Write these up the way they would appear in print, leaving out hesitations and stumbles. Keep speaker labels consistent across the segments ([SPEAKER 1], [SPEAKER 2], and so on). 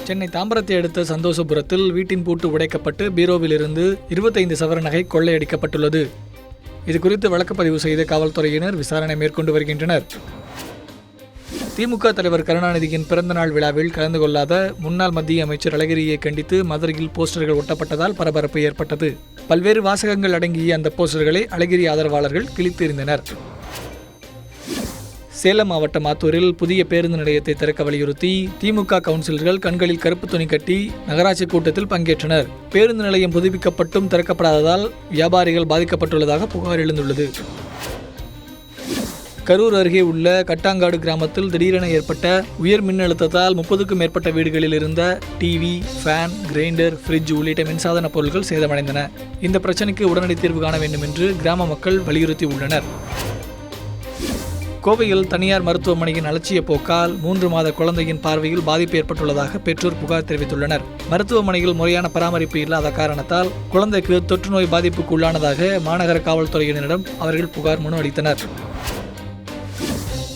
[SPEAKER 1] சென்னை தாம்பரத்தை அடுத்த சந்தோஷபுரத்தில் வீட்டின் பூட்டு உடைக்கப்பட்டு பீரோவில் இருந்து 25 சவர நகை கொள்ளையடிக்கப்பட்டுள்ளது. இதுகுறித்து வழக்குப்பதிவு செய்த காவல்துறையினர் விசாரணை மேற்கொண்டு வருகின்றனர். திமுக தலைவர் கருணாநிதியின் பிறந்தநாள் விழாவில் கலந்து கொள்ளாத முன்னாள் மத்திய அமைச்சர் அழகிரியை கண்டித்து மதுரையில் போஸ்டர்கள் ஒட்டப்பட்டதால் பரபரப்பு ஏற்பட்டது. பல்வேறு வாசகங்கள் அடங்கிய அந்த போஸ்டர்களை அழகிரி ஆதரவாளர்கள் கிழித்து எறிந்தனர். சேலம் மாவட்டம் ஆத்தூரில் புதிய பேருந்து நிலையத்தை திறக்க வலியுறுத்தி திமுக கவுன்சிலர்கள் கண்களில் கருப்பு துணி கட்டி நகராட்சி கூட்டத்தில் பங்கேற்றனர். பேருந்து நிலையம் புதுப்பிக்கப்பட்டும் திறக்கப்படாததால் வியாபாரிகள் பாதிக்கப்பட்டுள்ளதாக புகார் எழுந்துள்ளது. கரூர் அருகே உள்ள கட்டாங்காடு கிராமத்தில் திடீரென ஏற்பட்ட உயர் மின்னழுத்தத்தால் 30க்கும் மேற்பட்ட வீடுகளில் இருந்த டிவி, ஃபேன், கிரைண்டர், ஃப்ரிட்ஜ் உள்ளிட்ட மின்சாதன பொருட்கள் சேதமடைந்தன. இந்த பிரச்சினைக்கு உடனடி தீர்வு காண வேண்டும் என்று கிராம மக்கள் வலியுறுத்தி உள்ளனர். கோவையில் தனியார் மருத்துவமனையின் அலட்சிய போக்கால் 3 மாத குழந்தையின் பார்வையில் பாதிப்பு ஏற்பட்டுள்ளதாக பெற்றோர் புகார் தெரிவித்துள்ளனர். மருத்துவமனையில் முறையான பராமரிப்பு இல்லாத காரணத்தால் குழந்தைக்கு தொற்று நோய் பாதிப்புக்கு உள்ளானதாக மாநகர காவல்துறையினரிடம் அவர்கள் புகார் மனு அளித்தனர்.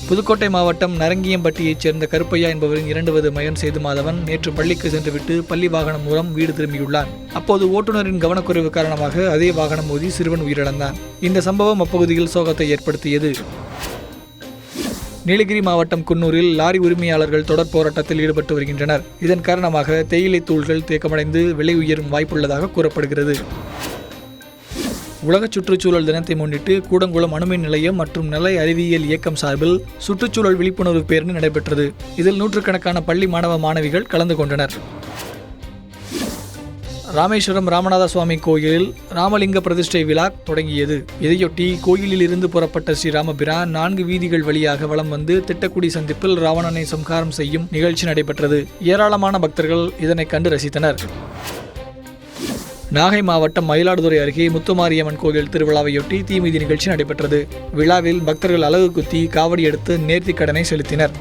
[SPEAKER 1] புதுக்கோட்டை மாவட்டம் நரங்கியம்பட்டியைச் சேர்ந்த கருப்பையா என்பவரின் 2வது மகன் சேது மாதவன் நேற்று பள்ளிக்கு சென்றுவிட்டு பள்ளி வாகனம் மூலம் வீடு திரும்பியுள்ளார். அப்போது ஓட்டுநரின் கவனக்குறைவு காரணமாக அதே வாகனம் மோதி சிறுவன் உயிரிழந்தான். இந்த சம்பவம் அப்பகுதியில் சோகத்தை ஏற்படுத்தியது. நீலகிரி மாவட்டம் குன்னூரில் லாரி உரிமையாளர்கள் தொடர் போராட்டத்தில் ஈடுபட்டு வருகின்றனர். இதன் காரணமாக தேயிலை தூள்கள் தேக்கமடைந்து விலை உயரும் வாய்ப்புள்ளதாக கூறப்படுகிறது. உலக சுற்றுச்சூழல் தினத்தை முன்னிட்டு கூடங்குளம் அணுமின் நிலையம் மற்றும் நிலை அறிவியல் இயக்கம் சார்பில் சுற்றுச்சூழல் விழிப்புணர்வு பேரணி நடைபெற்றது. இதில் நூற்றுக்கணக்கான பள்ளி மாணவ மாணவிகள் கலந்து கொண்டனர். ராமேஸ்வரம் ராமநாத சுவாமி கோயிலில் ராமலிங்க பிரதிஷ்டை விழா தொடங்கியது. இதையொட்டி கோயிலில் இருந்து புறப்பட்ட ஸ்ரீராமபிரான் 4 வீதிகள் வழியாக வலம் வந்து திட்டக்குடி சந்திப்பில் ராவணனை சம்ஹாரம் செய்யும் நிகழ்ச்சி நடைபெற்றது. ஏராளமான பக்தர்கள் இதனை கண்டு ரசித்தனர். நாகை மாவட்டம் மயிலாடுதுறை அருகே முத்துமாரியம்மன் கோயில் திருவிழாவையொட்டி தீமிதி நிகழ்ச்சி நடைபெற்றது. விழாவில் பக்தர்கள் அலகு குத்தி காவடி எடுத்து நேர்த்திக் கடனை செலுத்தினர்.